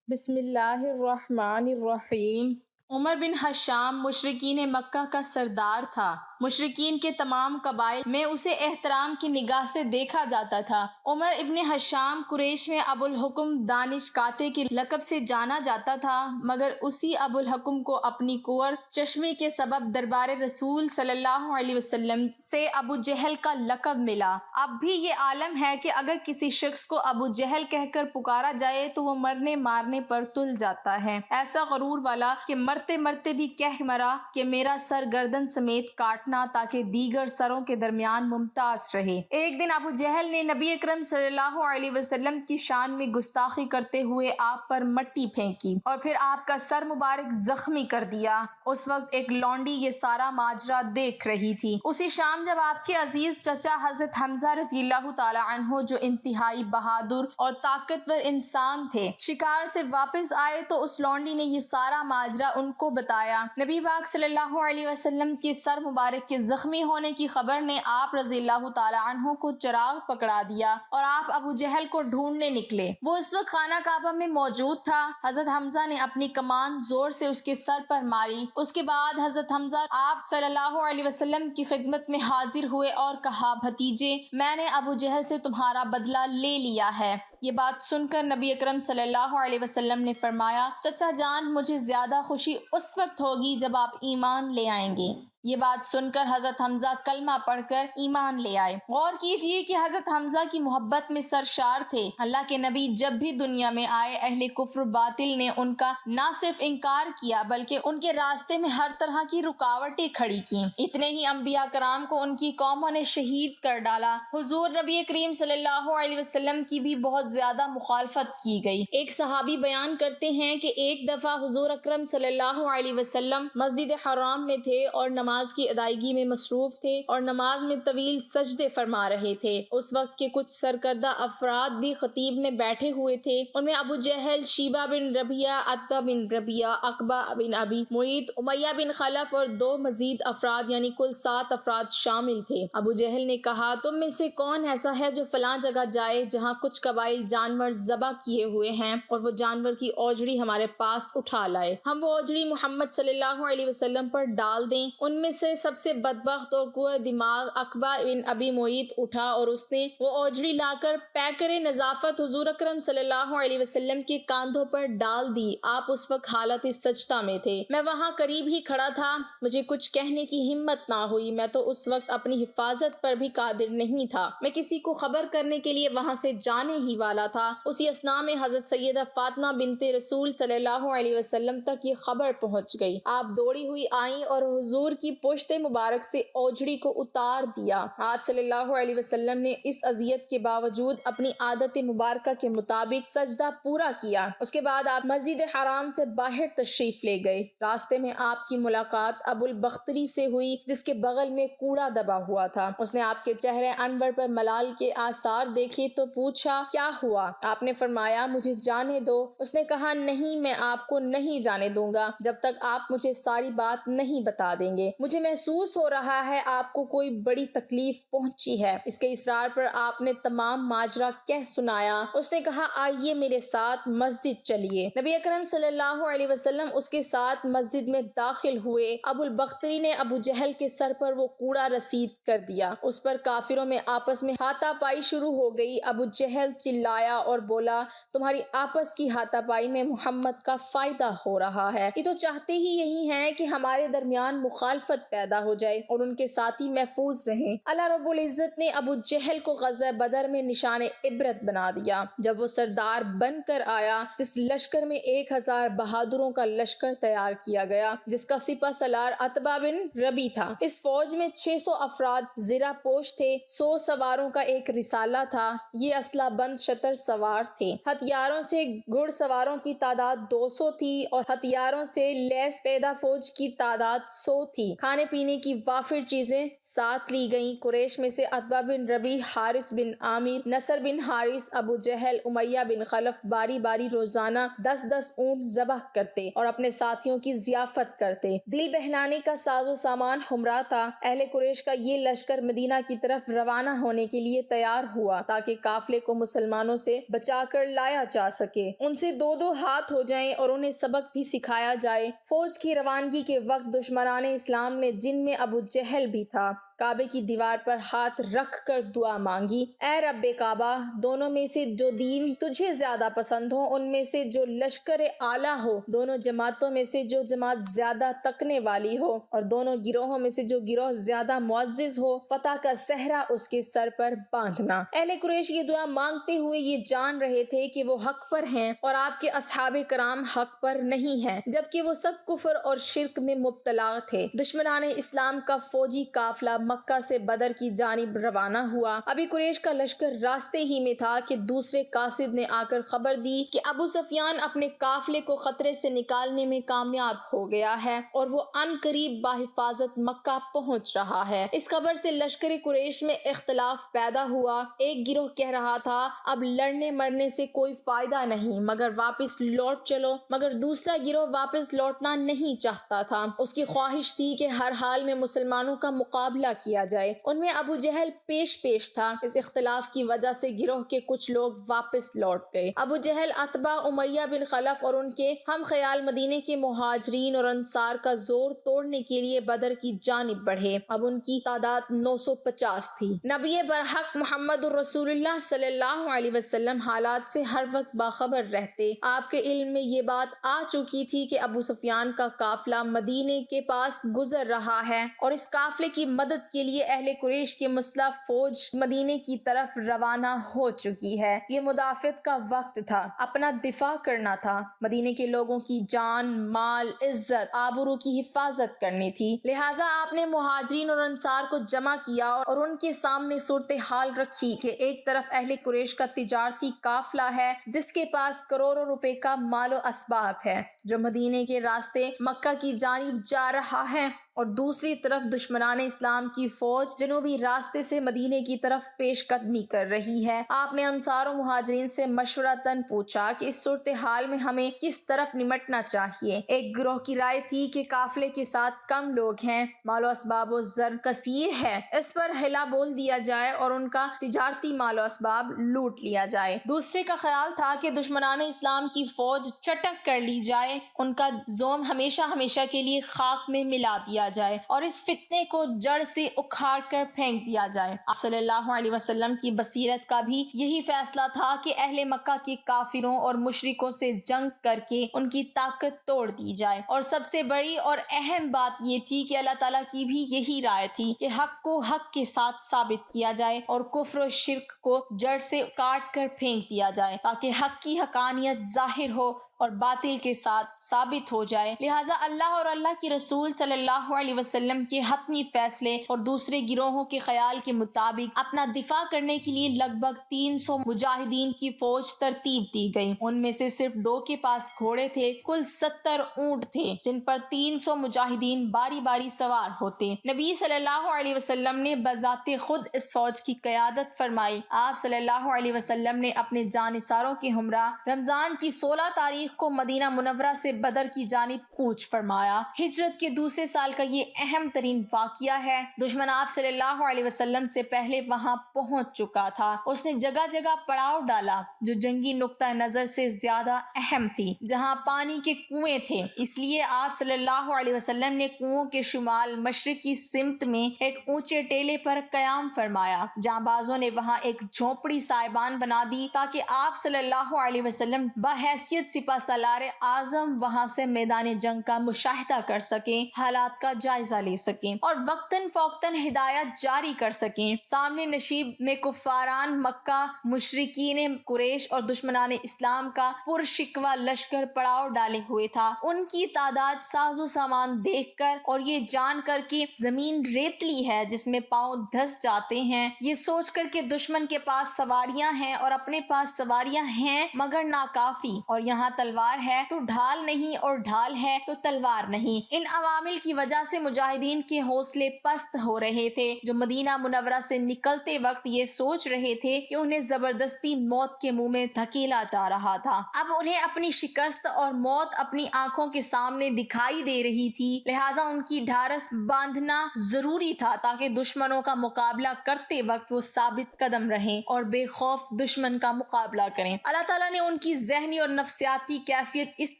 بسم اللہ الرحمن الرحیم۔ عمر بن حشام مشرکین مکہ کا سردار تھا۔ مشرکین کے تمام قبائل میں اسے احترام کی نگاہ سے دیکھا جاتا تھا۔ عمر ابن حشام قریش میں ابو الحکم دانش قاطع کے لقب سے جانا جاتا تھا، مگر اسی ابو الحکم کو اپنی کوڑ چشمی کے سبب دربار رسول صلی اللہ علیہ وسلم سے ابو جہل کا لقب ملا۔ اب بھی یہ عالم ہے کہ اگر کسی شخص کو ابو جہل کہہ کر پکارا جائے تو وہ مرنے مارنے پر تل جاتا ہے، ایسا غرور والا کہ مرتے مرتے بھی کہہ مرا کہ میرا سر گردن سمیت کاٹنا تاکہ دیگر سروں کے درمیان ممتاز رہے۔ ایک دن ابو جہل نے نبی اکرم صلی اللہ علیہ وسلم کی شان میں گستاخی کرتے ہوئے آپ پر مٹی پھینکی اور پھر آپ کا سر مبارک زخمی کر دیا۔ اس وقت ایک لونڈی یہ سارا ماجرا دیکھ رہی تھی۔ اسی شام جب آپ کے عزیز چچا حضرت حمزہ رضی اللہ تعالی عنہ، جو انتہائی بہادر اور طاقتور انسان تھے، شکار سے واپس آئے تو اس لونڈی نے یہ سارا ماجرا ان کو بتایا۔ نبی پاک صلی اللہ علیہ وسلم کے سر مبارک کے زخمی ہونے کی خبر نے آپ رضی اللہ تعالی عنہ کو چراغ پکڑا دیا اور آپ ابو جہل کو ڈھونڈنے نکلے۔ وہ اس وقت خانہ کعبہ میں موجود تھا۔ حضرت حمزہ نے اپنی کمان زور سے اس کے سر پر ماری۔ اس کے بعد حضرت حمزہ آپ صلی اللہ علیہ وسلم کی خدمت میں حاضر ہوئے اور کہا، بھتیجے، میں نے ابو جہل سے تمہارا بدلہ لے لیا ہے۔ یہ بات سن کر نبی اکرم صلی اللہ علیہ وسلم نے فرمایا، چچا جان، مجھے زیادہ خوشی اس وقت ہوگی جب آپ ایمان لے آئیں گے۔ یہ بات سن کر حضرت حمزہ کلمہ پڑھ کر ایمان لے آئے۔ غور کیجئے کہ حضرت حمزہ کی محبت میں سرشار تھے۔ اللہ کے نبی جب بھی دنیا میں آئے، اہل کفر باطل نے ان کا نہ صرف انکار کیا بلکہ ان کے راستے میں ہر طرح کی رکاوٹیں کھڑی کیں۔ اتنے ہی انبیاء کرام کو ان کی قوموں نے شہید کر ڈالا۔ حضور نبی کریم صلی اللہ علیہ وسلم کی بھی بہت زیادہ مخالفت کی گئی۔ ایک صحابی بیان کرتے ہیں کہ ایک دفعہ حضور اکرم صلی اللہ علیہ وسلم مسجد حرام میں تھے اور نماز کی ادائیگی میں مصروف تھے اور نماز میں طویل سجدے فرما رہے تھے۔ اس وقت کے کچھ سرکردہ افراد بھی خطیب میں بیٹھے ہوئے تھے۔ ان میں ابو جہل، شیبہ بن ربیعہ، عتبہ بن ربیعہ، عقبہ بن ابی معیط، امیہ بن خلف اور دو مزید افراد یعنی کل 7 افراد شامل تھے۔ ابو جہل نے کہا، تم میں سے کون ایسا ہے جو فلاں جگہ جائے جہاں کچھ قبائل جانور ذبح کیے ہوئے ہیں اور وہ جانور کی اوجڑی ہمارے پاس اٹھا لائے، ہم وہ اوجڑی محمد صلی اللہ علیہ وسلم پر ڈال دیں۔ ان میں سے سب سے بدبخت اور کوہ دماغ عقبہ بن ابی معیط اٹھا اور اس نے وہ اوجڑی لا کر پیکر نظافت حضور اکرم صلی اللہ علیہ وسلم کے کاندھوں پر ڈال دی۔ آپ اس وقت حالت سجدہ میں تھے، میں وہاں قریب ہی کھڑا تھا، مجھے کچھ کہنے کی ہمت نہ ہوئی، میں تو اس وقت اپنی حفاظت پر بھی قادر نہیں تھا، میں کسی کو خبر کرنے کے لیے وہاں سے جانے ہی والا تھا۔ اسی اثناء میں حضرت سیدہ فاطمہ بنت رسول صلی اللہ علیہ وسلم تک یہ خبر پہنچ گئی۔ آپ دوڑی ہوئی آئیں اور حضور کی پشت مبارک سے اوجڑی کو اتار دیا۔ آپ صلی اللہ علیہ وسلم نے اس اذیت کے باوجود اپنی عادت مبارکہ کے مطابق سجدہ پورا کیا۔ اس کے بعد آپ مسجد حرام سے باہر تشریف لے گئے۔ راستے میں آپ کی ملاقات ابو البختری سے ہوئی جس کے بغل میں کوڑا دبا ہوا تھا۔ اس نے آپ کے چہرے انور پر ملال کے آثار دیکھے تو پوچھا، کیا ہوا؟ آپ نے فرمایا، مجھے جانے دو۔ اس نے کہا، نہیں، میں آپ کو نہیں جانے دوں گا جب تک آپ مجھے ساری بات نہیں بتا دیں گے۔ مجھے محسوس ہو رہا ہے آپ کو کوئی بڑی تکلیف پہنچی ہے۔ اس کے اصرار پر آپ نے تمام ماجرا کہہ سنایا۔ اس نے کہا، آئیے میرے ساتھ مسجد چلیے۔ نبی اکرم صلی اللہ علیہ وسلم اس کے ساتھ مسجد میں داخل ہوئے۔ ابو البختری نے ابو جہل کے سر پر وہ کوڑا رسید کر دیا۔ اس پر کافروں میں آپس میں ہاتھا پائی شروع ہو گئی۔ ابو جہل چلایا اور بولا، تمہاری آپس کی ہاتھا پائی میں محمد کا فائدہ ہو رہا ہے، یہ تو چاہتے ہی یہی ہیں کہ ہمارے درمیان مخالفت پیدا ہو جائے اور ان کے ساتھی محفوظ رہیں۔ اللہ رب العزت نے ابو جہل کو غزوہ بدر میں نشان عبرت بنا دیا۔ جب وہ سردار بن کر آیا، جس لشکر میں 1000 بہادروں کا لشکر تیار کیا گیا، جس کا سپہ سالار عتبہ بن ربی تھا، اس فوج میں 600 افراد زرہ پوش تھے، 100 سواروں کا ایک رسالہ تھا، یہ اسلحہ بند شتر سوار تھے، ہتھیاروں سے گھڑ سواروں کی تعداد 200 تھی اور ہتھیاروں سے لیس پیدا فوج کی تعداد 100 تھی۔ کھانے پینے کی وافر چیزیں ساتھ لی گئیں۔ قریش میں سے عتبہ بن ربیع، حارث بن عامر، نصر بن حارث، ابو جہل، امیہ بن خلف باری باری روزانہ 10 اونٹ ذبح کرتے اور اپنے ساتھیوں کی ضیافت کرتے۔ دل بہلانے کا ساز و سامان ہمراہ تھا۔ اہل قریش کا یہ لشکر مدینہ کی طرف روانہ ہونے کے لیے تیار ہوا تاکہ قافلے کو مسلمانوں سے بچا کر لایا جا سکے، ان سے دو ہاتھ ہو جائیں اور انہیں سبق بھی سکھایا جائے۔ فوج کی روانگی کے وقت دشمنان اسلام نے، جن میں ابو جہل بھی تھا، کعبے کی دیوار پر ہاتھ رکھ کر دعا مانگی: اے رب کعبہ، دونوں میں سے جو دین تجھے زیادہ پسند ہو، ان میں سے جو لشکر اعلیٰ ہو، دونوں جماعتوں میں سے جو جماعت زیادہ تکنے والی ہو، اور دونوں گروہوں میں سے جو گروہ زیادہ معزز ہو، فتح کا صحرا اس کے سر پر باندھنا۔ اہل قریش یہ دعا مانگتے ہوئے یہ جان رہے تھے کہ وہ حق پر ہیں اور آپ کے اصحاب کرام حق پر نہیں ہیں، جبکہ وہ سب کفر اور شرک میں مبتلا تھے۔ دشمنان اسلام کا فوجی قافلہ مکہ سے بدر کی جانب روانہ ہوا۔ ابھی قریش کا لشکر راستے ہی میں تھا کہ دوسرے قاصد نے آ کر خبر دی کہ ابو سفیان اپنے قافلے کو خطرے سے نکالنے میں کامیاب ہو گیا ہے اور وہ عن قریب بحفاظت مکہ پہنچ رہا ہے۔ اس خبر سے لشکر قریش میں اختلاف پیدا ہوا۔ ایک گروہ کہہ رہا تھا اب لڑنے مرنے سے کوئی فائدہ نہیں، مگر واپس لوٹ چلو، مگر دوسرا گروہ واپس لوٹنا نہیں چاہتا تھا۔ اس کی خواہش تھی کہ ہر حال میں مسلمانوں کا مقابلہ کیا جائے۔ ان میں ابو جہل پیش تھا۔ اس اختلاف کی وجہ سے گروہ کے کچھ لوگ واپس لوٹ گئے۔ ابو جہل، عتبہ، امیہ بن خلف اور ان کے ہم خیال مدینے کے مہاجرین اور انصار کا زور توڑنے کے لیے بدر کی جانب بڑھے۔ اب ان کی تعداد 950 تھی۔ نبی برحق محمد الرسول اللہ صلی اللہ علیہ وسلم حالات سے ہر وقت باخبر رہتے۔ آپ کے علم میں یہ بات آ چکی تھی کہ ابو سفیان کا قافلہ مدینے کے پاس گزر رہا ہے اور اس قافلے کی مدد کے لیے اہل قریش کی مسلح فوج مدینے کی طرف روانہ ہو چکی ہے۔ یہ مدافعت کا وقت تھا، اپنا دفاع کرنا تھا، مدینے کے لوگوں کی جان، مال، عزت، آبرو کی حفاظت کرنی تھی۔ لہٰذا آپ نے مہاجرین اور انصار کو جمع کیا اور ان کے سامنے صورتحال رکھی کہ ایک طرف اہل قریش کا تجارتی قافلہ ہے جس کے پاس کروڑوں روپے کا مال و اسباب ہے، جو مدینے کے راستے مکہ کی جانب جا رہا ہے، اور دوسری طرف دشمنان اسلام کی فوج جنوبی راستے سے مدینے کی طرف پیش قدمی کر رہی ہے۔ آپ نے انصار و مہاجرین سے مشورتاً پوچھا کہ اس صورتحال میں ہمیں کس طرف نمٹنا چاہیے۔ ایک گروہ کی رائے تھی کہ قافلے کے ساتھ کم لوگ ہیں، مال و اسباب و زر کثیر ہے، اس پر حلا بول دیا جائے اور ان کا تجارتی مال و اسباب لوٹ لیا جائے۔ دوسرے کا خیال تھا کہ دشمنان اسلام کی فوج چٹک کر لی جائے، ان کا زوم ہمیشہ کے لیے خاک میں ملا دیا جائے اور اس فتنے کو جڑ سے اکھاڑ کر پھینک دیا جائے۔ آپ صلی اللہ علیہ وسلم کی بصیرت کا بھی یہی فیصلہ تھا کہ اہل مکہ کے کافروں اور مشرکوں سے جنگ کر کے ان کی طاقت توڑ دی جائے، اور سب سے بڑی اور اہم بات یہ تھی کہ اللہ تعالیٰ کی بھی یہی رائے تھی کہ حق کو حق کے ساتھ ثابت کیا جائے اور کفر و شرک کو جڑ سے کاٹ کر پھینک دیا جائے تاکہ حق کی حقانیت ظاہر ہو اور باطل کے ساتھ ثابت ہو جائے۔ لہٰذا اللہ اور اللہ کے رسول صلی اللہ علیہ وسلم کے حتمی فیصلے اور دوسرے گروہوں کے خیال کے مطابق اپنا دفاع کرنے کے لیے لگ بھگ 300 مجاہدین کی فوج ترتیب دی گئی۔ ان میں سے صرف 2 کے پاس گھوڑے تھے۔ کل 70 اونٹ تھے جن پر 300 مجاہدین باری باری سوار ہوتے۔ نبی صلی اللہ علیہ وسلم نے بذات خود اس فوج کی قیادت فرمائی۔ آپ صلی اللہ علیہ وسلم نے اپنے جانثاروں کے ہمراہ رمضان کی 16 تاریخ کو مدینہ منورہ سے بدر کی جانب کوچ فرمایا۔ ہجرت کے دوسرے سال کا یہ اہم ترین واقعہ ہے۔ دشمن آپ صلی اللہ علیہ وسلم سے پہلے وہاں پہنچ چکا تھا۔ اس نے جگہ جگہ پڑاؤ ڈالا جو جنگی نقطہ نظر سے زیادہ اہم تھی، جہاں پانی کے کنویں تھے۔ اس لیے آپ صلی اللہ علیہ وسلم نے کنووں کے شمال مشرقی سمت میں ایک اونچے ٹیلے پر قیام فرمایا۔ جہاں بازوں نے وہاں ایک جھونپڑی سائبان بنا دی تاکہ آپ صلی اللہ علیہ وسلم بحیثیت سپہ سالار اعظم وہاں سے میدان جنگ کا مشاہدہ کر سکیں، حالات کا جائزہ لے سکیں اور وقتاً فوقتاً ہدایت جاری کر سکیں۔ سامنے نشیب میں کفاران مکہ، مشرکین قریش اور دشمنان اسلام کا پرشکوہ لشکر پڑاؤ ڈالے ہوئے تھا۔ ان کی تعداد، ساز و سامان دیکھ کر اور یہ جان کر کہ زمین ریتلی ہے جس میں پاؤں دھس جاتے ہیں، یہ سوچ کر کہ دشمن کے پاس سواریاں ہیں اور اپنے پاس سواریاں ہیں مگر ناکافی، اور یہاں تلوار ہے تو ڈھال نہیں اور ڈھال ہے تو تلوار نہیں۔ ان عوامل کی وجہ سے مجاہدین کے حوصلے پست ہو رہے تھے، جو مدینہ منورہ سے نکلتے وقت یہ سوچ رہے تھے کہ انہیں زبردستی موت کے منہ میں دھکیلا جا رہا تھا۔ اب انہیں اپنی شکست اور موت اپنی آنکھوں کے سامنے دکھائی دے رہی تھی، لہٰذا ان کی ڈھارس باندھنا ضروری تھا تاکہ دشمنوں کا مقابلہ کرتے وقت وہ ثابت قدم رہیں اور بے خوف دشمن کا مقابلہ کریں۔ اللہ تعالیٰ نے ان کی ذہنی اور نفسیاتی کیفیت اس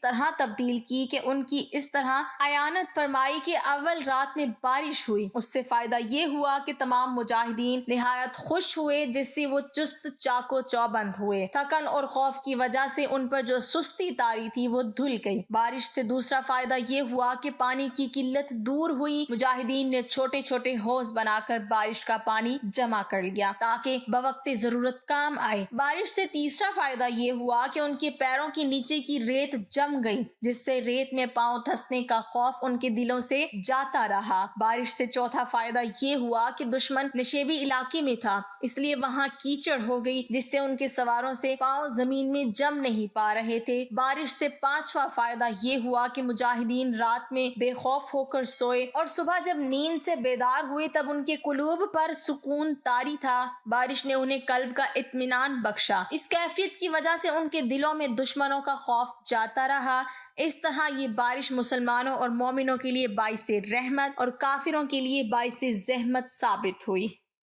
طرح تبدیل کی کہ ان کی اس طرح اعانت فرمائی کہ اول رات میں بارش ہوئی، اس سے فائدہ یہ ہوا کہ تمام مجاہدین نہایت خوش ہوئے، جس سے وہ چست چاق و چوبند ہوئے۔ تھکن اور خوف کی وجہ سے ان پر جو سستی طاری تھی وہ دھل گئی۔ بارش سے دوسرا فائدہ یہ ہوا کہ پانی کی قلت دور ہوئی۔ مجاہدین نے چھوٹے چھوٹے حوض بنا کر بارش کا پانی جمع کر لیا تاکہ بوقت ضرورت کام آئے۔ بارش سے تیسرا فائدہ یہ ہوا کہ ان کے پیروں کے نیچے کی ریت جم گئی، جس سے ریت میں پاؤں دھنسنے کا خوف ان کے دلوں سے جاتا رہا۔ بارش سے چوتھا فائدہ یہ ہوا کہ دشمن نشیبی علاقے میں تھا، اس لیے وہاں کیچڑ ہو گئی، جس سے ان کے سواروں سے پاؤں زمین میں جم نہیں پا رہے تھے۔ بارش سے پانچواں فائدہ یہ ہوا کہ مجاہدین رات میں بے خوف ہو کر سوئے اور صبح جب نیند سے بیدار ہوئے تب ان کے قلوب پر سکون طاری تھا۔ بارش نے انہیں قلب کا اطمینان بخشا، اس کیفیت کی وجہ سے ان کے دلوں میں دشمنوں کا خوف جاتا رہا۔ اس طرح یہ بارش مسلمانوں اور مومنوں کے لیے باعث رحمت اور کافروں کے لیے باعث زحمت ثابت ہوئی۔